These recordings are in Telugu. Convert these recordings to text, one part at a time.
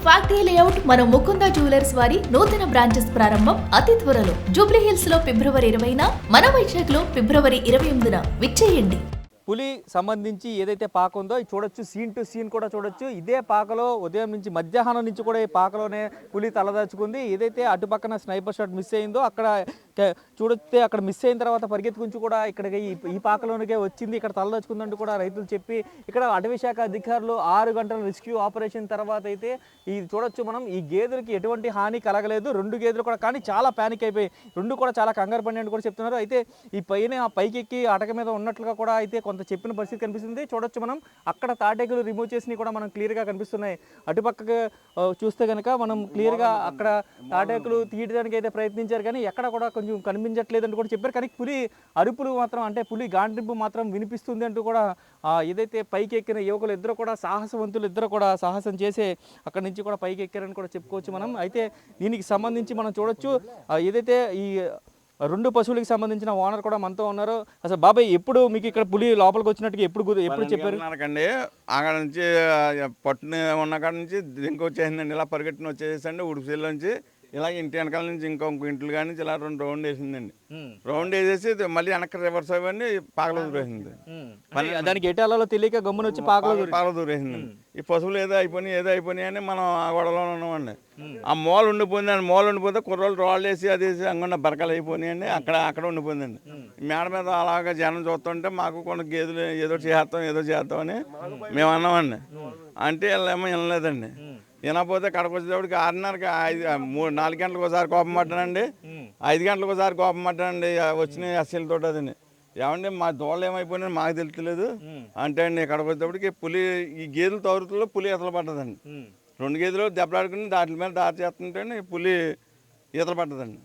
ఫ్యాక్టరీ లేఅవుట్ మన ముకుంద జ్యువెలర్స్ వారి నూతన బ్రాంచెస్ ప్రారంభం అతి త్వరలో జూబ్లీ హిల్స్ లో ఫిబ్రవరి 20న, మన వైజాగ్లో ఫిబ్రవరి 28న విచ్చేయండి. పులి సంబంధించి ఏదైతే పాక ఉందో చూడొచ్చు, సీన్ టు సీన్ కూడా చూడొచ్చు. ఇదే పాకలో ఉదయం నుంచి మధ్యాహ్నం నుంచి కూడా ఈ పాకలోనే పులి తలదాచుకుంది. ఏదైతే అటుపక్కన స్నైపర్ షాట్ మిస్ అయిందో అక్కడ చూడొస్తే అక్కడ మిస్ అయిన తర్వాత పరిగెత్తుకుంటూ కూడా ఇక్కడికి ఈ పాకలోనికే వచ్చింది, ఇక్కడ తలదాచుకుందంటూ కూడా రైతులు చెప్పి ఇక్కడ అటవీ శాఖ అధికారులు 6 గంటల రెస్క్యూ ఆపరేషన్ తర్వాత అయితే ఈ చూడొచ్చు మనం ఈ గేదెలకి ఎటువంటి హాని కలగలేదు. 2 గేదెలు కూడా కానీ చాలా ప్యానిక్ అయిపోయి 2 కూడా చాలా కంగారు పడినట్టు కూడా చెప్తున్నారు. అయితే ఈ పైకెక్కి అటక మీద ఉన్నట్లుగా కూడా అయితే కొంత చెప్పిన పరిస్థితి కనిపిస్తుంది. చూడొచ్చు మనం అక్కడ తాటేకులు రిమూవ్ చేసి కూడా మనం క్లియర్గా కనిపిస్తున్నాయి. అటుపక్కకు చూస్తే కనుక మనం క్లియర్గా అక్కడ తాటేకులు తీయడానికి అయితే ప్రయత్నించారు కానీ ఎక్కడ కూడా కొంచెం కనిపించట్లేదు అంటూ కూడా చెప్పారు. కానీ పులి అరుపులు మాత్రం అంటే పులి గాండ్రింపు మాత్రం వినిపిస్తుంది అంటూ కూడా ఏదైతే పైకి ఎక్కిన యువకులు ఇద్దరు కూడా సాహసవంతులు ఇద్దరు కూడా సాహసం చేసే అక్కడి నుంచి కూడా పైకి ఎక్కారని కూడా చెప్పుకోవచ్చు మనం. అయితే దీనికి సంబంధించి మనం చూడొచ్చు ఏదైతే ఈ 2 పశువులకు సంబంధించిన ఓనర్ కూడా మనతో ఉన్నారు. అసలు బాబాయ్ ఎప్పుడు మీకు ఇక్కడ పులి లోపలికి వచ్చినట్టుగా ఎప్పుడు చెప్పారు? అక్కడ నుంచి పట్టుని ఉన్న కాడ నుంచి దింకొచ్చేసిందండి, ఇలా పరిగెట్టిన వచ్చేసండి ఉడుపుసీల నుంచి ఇలా ఇంటి వెనకాల నుంచి ఇంకొక ఇంట్లో కానీ ఇలా 2 రౌండ్ వేసిందండి. రౌండ్ వేసేసి మళ్ళీ వెనక్కి రివర్స్ అవ్వండి పాకలో దూరేసింది. దానికి ఎటాలలో తెలియక గమ్మున వచ్చి పాకలో దూరేసిందండి. ఈ పశువులు ఏదో అయిపోయినాయి అని మనం ఆ గొడవలో ఉన్నామండి. ఆ మూల ఉండిపోయిందండి. మూల ఉండిపోతే కుర్రోళ్ళు రాళ్ళు వేసి అది వేసి అంగన్న బరకలు అయిపోయినాయండి. అక్కడ ఉండిపోయిందండి. మేడ మీద అలాగా జనం చూస్తుంటే మాకు కొన్ని గేదెలు ఏదో చేద్దాం అని మేము అన్నామండి. అంటే వీళ్ళేమో వినలేదండి. వినకపోతే కడకు వచ్చేటప్పటికి 6:30కి 4 గంటలకు ఒకసారి కోపం పట్టానండి, 5 గంటలకు ఒకసారి కోపం పట్టానండి. వచ్చిన ఎస్సీలతో అదండి. ఏమండి మా దోళ్ళు ఏమైపోయినా మాకు తెలుస్తలేదు అంటే అండి ఇక్కడికి వచ్చేటప్పటికి పులి ఈ గేదెలు తవరుతుల్లో పులి ఈతలు పడ్డదండి. 2 గేదెలు దెబ్బలాడుకుని దాటి మీద దారి చేస్తుంటే పులి ఈతలు పడ్డదండి.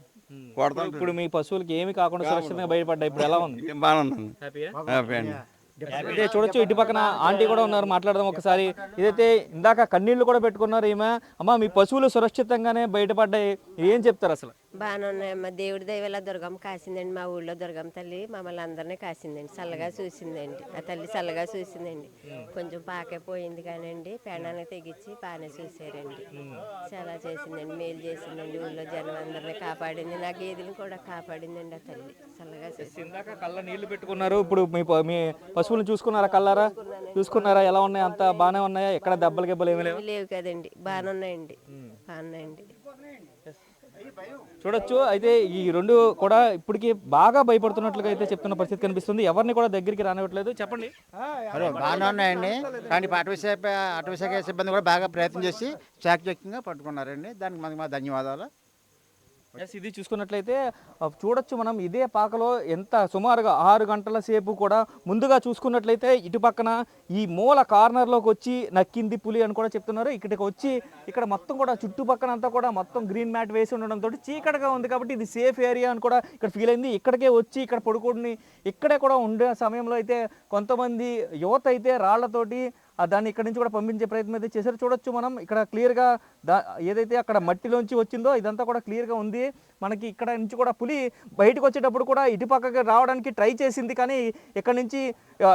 కొడతాం. ఇప్పుడు మీ పశువులకి ఏమి కాకుండా సురక్షితంగా బయటపడ్డాయి. ఇప్పుడు ఎలా ఉంది? బాగానే ఉందండి, హ్యాపీ అండి. ఇదే చూడొచ్చు, ఇటు పక్కన ఆంటీ కూడా ఉన్నారు, మాట్లాడదాం ఒకసారి. ఇదైతే ఇందాక కన్నీళ్లు కూడా పెట్టుకున్నారు ఈమె. అమ్మ మీ పశువులు సురక్షితంగానే బయటపడ్డాయి, ఏం చెప్తారు అసలు? బాగానే ఉన్నాయమ్మ, దేవుడి దయవల్ల దుర్గమ్మ కాసిందండి. మా ఊళ్ళో దుర్గమ్మ తల్లి మమ్మల్ని అందరినీ కాసిందండి, చల్లగా చూసిందండి. ఆ తల్లి చల్లగా చూసిందండి. కొంచెం పాకే పోయింది కానండి, పెండాన్ని తెగించి పానే చూసారండి. చాలా చేసిందండి, మేలు చేసిందండి. ఊళ్ళో జనం అందరినీ కాపాడింది, నా గేదెని కూడా కాపాడిందండి. ఆ తల్లి చల్లగా ఇందాక కళ్ళ నీళ్లు పెట్టుకున్నారు, ఇప్పుడు మీ పశువులను చూసుకున్నారా? కల్లారా చూసుకున్నారా? ఎలా ఉన్నాయి? అంతా బాగానే ఉన్నాయా? ఎక్కడ దెబ్బలు గిబ్బలు ఏమి లేవు కదండి, బాగానే ఉన్నాయండి, బాగున్నాయండి. చూడొచ్చు. అయితే ఈ 2 కూడా ఇప్పటికీ బాగా భయపడుతున్నట్లుగా అయితే చెప్తున్న పరిస్థితి కనిపిస్తుంది. ఎవరిని కూడా దగ్గరికి రానివ్వట్లేదు. చెప్పండి. బాగానే ఉన్నాయండి, కానీ అటవీ శాఖ సిబ్బంది కూడా బాగా ప్రయత్నం చేసి చాకచక్యంగా పట్టుకున్నారండి. దానికి మా ధన్యవాదాలు. ఇది చూసుకున్నట్లయితే చూడొచ్చు మనం ఇదే పాకలో ఎంత సుమారుగా 6 గంటల సేపు కూడా ముందుగా చూసుకున్నట్లయితే ఇటు పక్కన ఈ మూల కార్నర్లోకి వచ్చి నక్కింది పులి అని కూడా చెప్తున్నారు. ఇక్కడికి వచ్చి ఇక్కడ మొత్తం కూడా చుట్టుపక్కన అంతా కూడా మొత్తం గ్రీన్ మ్యాట్ వేసి ఉండడంతో చీకటిగా ఉంది కాబట్టి ఇది సేఫ్ ఏరియా అని కూడా ఇక్కడ ఫీల్ అయింది. ఇక్కడికే వచ్చి ఇక్కడ పడుకొని ఇక్కడే కూడా ఉండే సమయంలో అయితే కొంతమంది యువత అయితే రాళ్లతోటి దాన్ని ఇక్కడ నుంచి కూడా పంపించే ప్రయత్నం అయితే చేశారు. చూడొచ్చు మనం ఇక్కడ క్లియర్గా ఏదైతే అక్కడ మట్టిలోంచి వచ్చిందో ఇదంతా కూడా క్లియర్గా ఉంది మనకి. ఇక్కడ నుంచి కూడా పులి బయటకు వచ్చేటప్పుడు కూడా ఇటు పక్కకి రావడానికి ట్రై చేసింది, కానీ ఇక్కడ నుంచి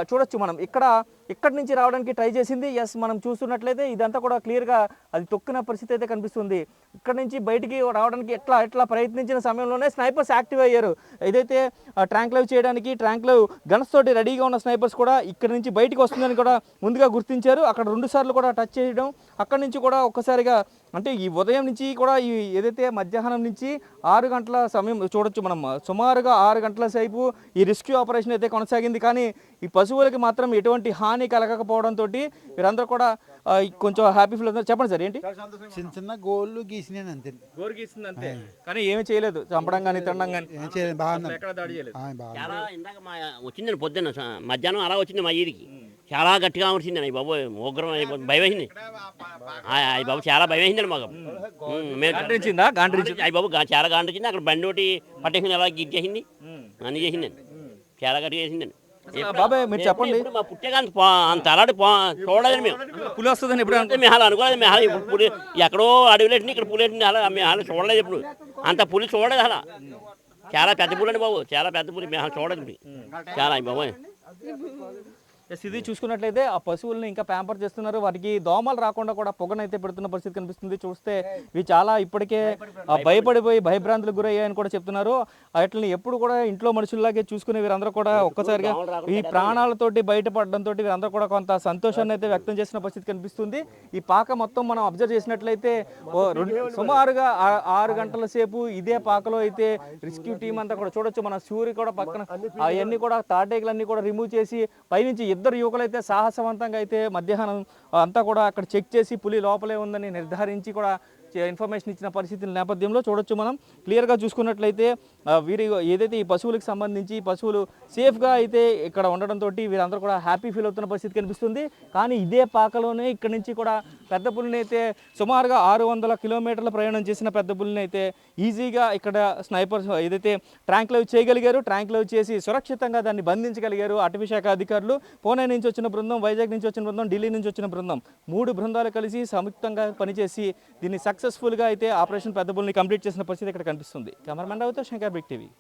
చూడొచ్చు మనం ఇక్కడి నుంచి రావడానికి ట్రై చేసింది. ఎస్, మనం చూస్తున్నట్లయితే ఇదంతా కూడా క్లియర్గా అది తొక్కిన పరిస్థితి అయితే కనిపిస్తుంది. ఇక్కడ నుంచి బయటికి రావడానికి ఎట్లా ప్రయత్నించిన సమయంలోనే స్నైపర్స్ యాక్టివ్ అయ్యారు. ఏదైతే ట్యాంక్ లైవ్ చేయడానికి ట్యాంక్ లైవ్ గన్స్ తోటి రెడీగా ఉన్న స్నైపర్స్ కూడా ఇక్కడ నుంచి బయటికి వస్తుందని కూడా ముందుగా గుర్తించారు. అక్కడ 2 సార్లు కూడా టచ్ చేయడం, అక్కడి నుంచి కూడా ఒక్కసారిగా అంటే ఈ ఉదయం నుంచి కూడా ఈ ఏదైతే మధ్యాహ్నం నుంచి 6 గంటల సమయం చూడొచ్చు మనం, సుమారుగా 6 గంటల సేపు ఈ రెస్క్యూ ఆపరేషన్ అయితే కొనసాగింది. కానీ ఈ పశువులకి మాత్రం ఎటువంటి హాని కలగకపోవడంతో వీరందరూ కూడా కొంచెం హ్యాపీ ఫీల్ అవుతున్నారు. చెప్పండి సార్, ఏంటి? చిన్న గోళ్ళు గీసినాను అంతే, గోరు గీసింది అంతే, కానీ ఏమి చేయలేదు, చంపడం కానీ తినడం కానీ ఎక్కడ దాడి చేయలేదు. చాలా ఇందాక వచ్చిందండి పొద్దున్న మధ్యాహ్నం అలా వచ్చింది మా ఈరికి, చాలా గట్టిగా వచ్చింది అయ్యి బాబు, ఉగ్రం అయిపోతుంది, భయం వేసింది అయ్యి బాబు, చాలా భయం వేసిందండి మాకు. అయ్యి బాబు చాలా గాండ్రించింది. అక్కడ బండి ఒకటి పట్టేసింది, అలా గిచ్చేసింది, అన్ని చేసిందండి, చాలా గట్టిగా చేసిందండి. బాబాయ్ మీరు చెప్పండి. మా పుట్టే అంత అలాంటి చూడలేదండి మేము, పులి వస్తుందని ఇప్పుడు మేము అలా అనుకోలేదు. మేము అలా ఇప్పుడు పులి ఎక్కడో అడవిలేసింది, ఇక్కడ పులి వేసింది, అలా మేము అలా చూడలేదు. ఇప్పుడు అంత పులి చూడలేదు, అలా చాలా పెద్ద పులి అండి బాబు, చాలా పెద్ద పులి, మేము చూడలేదు చాలా. బాబు ఎస్, ఇది చూసుకున్నట్లయితే ఆ పశువుల్ని ఇంకా ప్యాంపర్ చేస్తున్నారు. వాటికి దోమలు రాకుండా కూడా పొగనైతే పెడుతున్న పరిస్థితి కనిపిస్తుంది. చూస్తే ఇవి చాలా ఇప్పటికే భయపడిపోయి భయభ్రాంతులకు గురయ్యాయని కూడా చెప్తున్నారు. వాటిని ఎప్పుడు కూడా ఇంట్లో మనుషుల్లాగే చూసుకునే వీరందరూ కూడా ఒక్కసారిగా ఈ ప్రాణాలతోటి బయటపడడంతో వీరందరూ కూడా కొంత సంతోషాన్ని అయితే వ్యక్తం చేసిన పరిస్థితి కనిపిస్తుంది. ఈ పాక మొత్తం మనం అబ్జర్వ్ చేసినట్లయితే సుమారుగా 6 గంటల సేపు ఇదే పాకలో అయితే రెస్క్యూ టీం అంతా కూడా చూడొచ్చు. మన సూర్య కూడా పక్కన అవన్నీ కూడా తాటేకులన్నీ కూడా రిమూవ్ చేసి పైనుంచి ఇద్దరు యువకులు అయితే సాహసవంతంగా అయితే మధ్యాహ్నం అంతా కూడా అక్కడ చెక్ చేసి పులి లోపలే ఉందని నిర్ధారించి కూడా ఇన్ఫర్మేషన్ ఇచ్చిన పరిస్థితుల నేపథ్యంలో చూడొచ్చు. మనం క్లియర్గా చూసుకున్నట్లయితే వీరి ఏదైతే ఈ పశువులకు సంబంధించి పశువులు సేఫ్గా అయితే ఇక్కడ ఉండడంతో వీరందరూ కూడా హ్యాపీ ఫీల్ అవుతున్న పరిస్థితి కనిపిస్తుంది. కానీ ఇదే పాకలోనే ఇక్కడ నుంచి కూడా పెద్ద పులిని అయితే సుమారుగా 600 కిలోమీటర్ల ప్రయాణం చేసిన పెద్ద పులిని అయితే ఈజీగా ఇక్కడ స్నైపర్స్ ఏదైతే ట్రాంక్లైవ్ చేయగలిగారు, ట్రాంక్లైవ్ చేసి సురక్షితంగా దాన్ని బంధించగలిగారు అటవీ శాఖ అధికారులు. పూణే నుంచి వచ్చిన బృందం, వైజాగ్ నుంచి వచ్చిన బృందం, ఢిల్లీ నుంచి వచ్చిన బృందం 3 బృందాలు కలిసి సంయుక్తంగా పనిచేసి దీన్ని సక్సెస్ఫుల్గా అయితే ఆపరేషన్ పెద్ద పులిని కంప్లీట్ చేసిన పరిస్థితి ఇక్కడ కనిపిస్తుంది. కెమెరామెన్ రావుతో శంకర్ బిగ్ టీవీ.